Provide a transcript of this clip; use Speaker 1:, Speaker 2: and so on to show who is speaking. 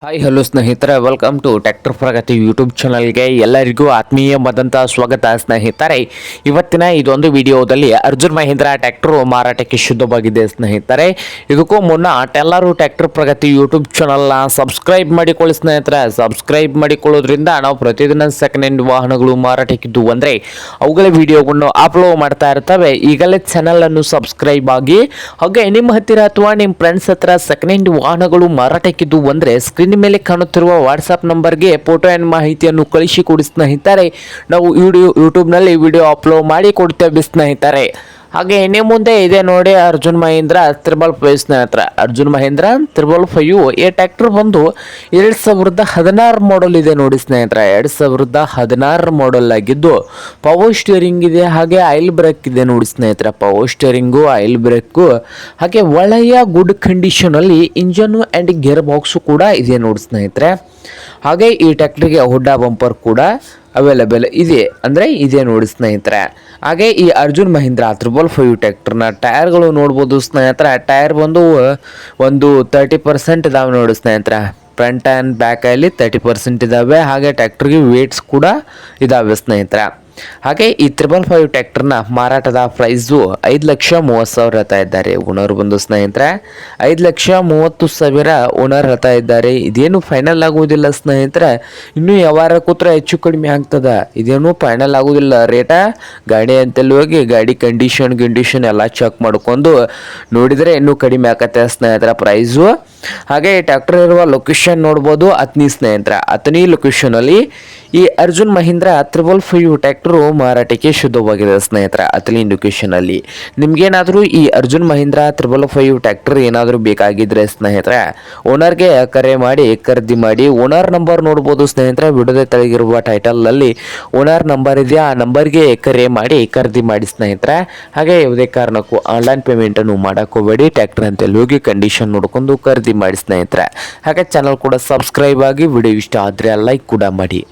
Speaker 1: Hi hello ಸ್ನೇಹಿತರೆ, welcome to tractor Pragati YouTube ಚಾನಲ್ಗೆ ಎಲ್ಲರಿಗೂ ಆತ್ಮೀಯವಾದಂಥ ಸ್ವಾಗತ. ಸ್ನೇಹಿತರೆ, ಇವತ್ತಿನ ಇದೊಂದು ವಿಡಿಯೋದಲ್ಲಿ ಅರ್ಜುನ್ ಮಹೀಂದ್ರ ಟ್ರ್ಯಾಕ್ಟರ್ ಮಾರಾಟಕ್ಕೆ ಶುದ್ಧವಾಗಿದೆ. ಸ್ನೇಹಿತರೆ, ಇದಕ್ಕೂ ಮುನ್ನ ಎಲ್ಲರೂ ಟ್ರ್ಯಾಕ್ಟರ್ ಪ್ರಗತಿ ಯೂಟ್ಯೂಬ್ ಚಾನಲ್ನ ಸಬ್ಸ್ಕ್ರೈಬ್ ಮಾಡಿಕೊಳ್ಳಿ. ಸ್ನೇಹಿತರೆ, ಸಬ್ಸ್ಕ್ರೈಬ್ ಮಾಡಿಕೊಳ್ಳೋದ್ರಿಂದ ನಾವು ಪ್ರತಿದಿನ ಸೆಕೆಂಡ್ ಹ್ಯಾಂಡ್ ವಾಹನಗಳು ಮಾರಾಟಕ್ಕಿದ್ದು ಅಂದರೆ ಅವುಗಳ ವಿಡಿಯೋಗಳನ್ನು ಅಪ್ಲೋಡ್ ಮಾಡ್ತಾ ಇರ್ತವೆ. ಈಗಲೇ ಚಾನಲನ್ನು ಸಬ್ಸ್ಕ್ರೈಬ್ ಆಗಿ, ಹಾಗೆ ನಿಮ್ಮ ಹತ್ತಿರ ಅಥವಾ ನಿಮ್ಮ ಫ್ರೆಂಡ್ಸ್ ಹತ್ರ ಸೆಕೆಂಡ್ ಹ್ಯಾಂಡ್ ವಾಹನಗಳು ಮಾರಾಟಕ್ಕಿದ್ದು ಅಂದರೆ ಸ್ಕ್ರೀನ್ ಮೇಲೆ ಕಾಣುತ್ತಿರುವ ವಾಟ್ಸ್ಆಪ್ ನಂಬರ್ಗೆ ಫೋಟೋ ಆ್ಯಂಡ್ ಮಾಹಿತಿಯನ್ನು ಕಳಿಸಿಕೊಡಿ ಸ್ನೇಹಿತರೆ. ನಾವು ಯೂಟ್ಯೂಬ್ನಲ್ಲಿ ವಿಡಿಯೋ ಅಪ್ಲೋಡ್ ಮಾಡಿ ಕೊಡ್ತೇವೆ ಸ್ನೇಹಿತರೆ. ಹಾಗೆ ಇನ್ನೇ ಮುಂದೆ ಇದೆ ನೋಡಿ ಅರ್ಜುನ್ ಮಹೀಂದ್ರ 555 ಸ್ನೇಹಿತರೆ. ಅರ್ಜುನ್ ಮಹೀಂದ್ರ 555 ಈ ಟ್ರ್ಯಾಕ್ಟರ್ ಬಂದು 2016 ಮಾಡಲ್ ಇದೆ ನೋಡಿ ಸ್ನೇಹಿತರೆ. 2016 ಮಾಡಲ್ ಆಗಿದ್ದು ಪವರ್ ಸ್ಟೀರಿಂಗ್ ಇದೆ, ಹಾಗೆ ಆಯಿಲ್ ಬ್ರೇಕ್ ಇದೆ ನೋಡಿ ಸ್ನೇಹಿತರೆ. ಪವರ್ ಸ್ಟೀರಿಂಗು, ಆಯಿಲ್ ಬ್ರೇಕು, ಹಾಗೆ ಒಳ್ಳೆಯ ಗುಡ್ ಕಂಡೀಷನಲ್ಲಿ ಇಂಜನ್ನು ಆ್ಯಂಡ್ ಗೇರ್ ಬಾಕ್ಸು ಕೂಡ ಇದೆ ನೋಡಿ ಸ್ನೇಹಿತರೆ. ಹಾಗೆ ಈ ಟ್ರ್ಯಾಕ್ಟರ್ಗೆ ಹುಡ್ಡ ಬಂಪರ್ ಕೂಡ ಅವೈಲೇಬಲ್ ಇದೆ, ಅಂದರೆ ಇದೆ ನೋಡಿ ಸ್ನೇಹಿತರೆ. ಹಾಗೆ ಈ ಅರ್ಜುನ್ ಮಹೀಂದ್ರ 555 ಟ್ರ್ಯಾಕ್ಟರ್ನ ಟೈರ್ಗಳು ನೋಡ್ಬೋದು ಸ್ನೇಹಿತರೆ. ಟೈರ್ ಬಂದು ಒಂದು 30% ಇದಾವೆ ನೋಡಿ ಸ್ನೇಹಿತರೆ. ಫ್ರಂಟ್ ಆ್ಯಂಡ್ ಬ್ಯಾಕಲ್ಲಿ 30% ಇದ್ದಾವೆ. ಹಾಗೆ ಟ್ರ್ಯಾಕ್ಟರ್ಗೆ ವೇಟ್ಸ್ ಕೂಡ ಇದ್ದಾವೆ ಸ್ನೇಹಿತರೆ. ಹಾಗೆ ಈ 555 ಟ್ರ್ಯಾಕ್ಟರ್ನ ಮಾರಾಟದ ಪ್ರೈಸು 5,30,000 ಹೇಳ್ತಾ ಇದ್ದಾರೆ ಓನರ್ ಬಂದು ಸ್ನೇಹಿತರೆ. 5,30,000 ಓನರ್ ಹೇಳ್ತಾ ಇದ್ದಾರೆ. ಇದೇನು ಫೈನಲ್ ಆಗುವುದಿಲ್ಲ ಸ್ನೇಹಿತರೆ, ಇನ್ನೂ ಯಾವಾರ ಕೂತ್ರೆ ಹೆಚ್ಚು ಕಡಿಮೆ ಆಗ್ತದೆ. ಇದೇನು ಫೈನಲ್ ಆಗುವುದಿಲ್ಲ ರೇಟ. ಗಾಡಿ ಅಂತಲ್ಲಿ ಹೋಗಿ ಗಾಡಿ ಕಂಡೀಷನ್ ಎಲ್ಲ ಚೆಕ್ ಮಾಡ್ಕೊಂಡು ನೋಡಿದರೆ ಇನ್ನೂ ಕಡಿಮೆ ಆಗತ್ತೆ ಸ್ನೇಹಿತರೆ ಪ್ರೈಸು. ಹಾಗೆ ಈ ಟ್ರ್ಯಾಕ್ಟರ್ ಇರುವ ಲೊಕೇಶನ್ ನೋಡ್ಬೋದು, ಅತ್ನಿ ಸ್ನೇಹಿತರೆ. ಅತ್ನಿ ಲೊಕೇಶನಲ್ಲಿ ಈ ಅರ್ಜುನ್ ಮಹೀಂದ್ರ 555 ಟ್ರ್ಯಾಕ್ಟರು ಮಾರಾಟಕ್ಕೆ ಶುದ್ಧವಾಗಿದೆ ಸ್ನೇಹಿತರೆ. ಅತ್ನಿ ಲೊಕೇಶನಲ್ಲಿ ನಿಮ್ಗೇನಾದರೂ ಈ ಅರ್ಜುನ್ ಮಹೀಂದ್ರ 555 ಟ್ರ್ಯಾಕ್ಟರ್ ಏನಾದರೂ ಬೇಕಾಗಿದ್ರೆ ಸ್ನೇಹಿತರೆ, ಓನರ್ಗೆ ಕರೆ ಮಾಡಿ ಖರೀದಿ ಮಾಡಿ. ಓನರ್ ನಂಬರ್ ನೋಡ್ಬೋದು ಸ್ನೇಹಿತರೆ, ವಿಡಿಯೋದ ತೆಳಗಿರುವ ಟೈಟಲ್ನಲ್ಲಿ ಓನರ್ ನಂಬರ್ ಇದೆ, ಆ ನಂಬರ್ಗೆ ಕರೆ ಮಾಡಿ ಖರೀದಿ ಮಾಡಿ ಸ್ನೇಹಿತರೆ. ಹಾಗೆ ಯಾವುದೇ ಕಾರಣಕ್ಕೂ ಆನ್ಲೈನ್ ಪೇಮೆಂಟನ್ನು ಮಾಡೋಕೆ ಹೋಗಬೇಡಿ. ಟ್ರ್ಯಾಕ್ಟರ್ ಅಂತ ಹೋಗಿ ಕಂಡೀಷನ್ ನೋಡ್ಕೊಂಡು ಖರೀದಿ ಮಾಡಿ ಸ್ನೇಹಿತರೆ. ಹಾಗೆ ಚಾನಲ್ ಕೂಡ ಸಬ್ಸ್ಕ್ರೈಬ್ ಆಗಿ, ವಿಡಿಯೋ ಇಷ್ಟ ಆದರೆ ಲೈಕ್ ಕೂಡ ಮಾಡಿ.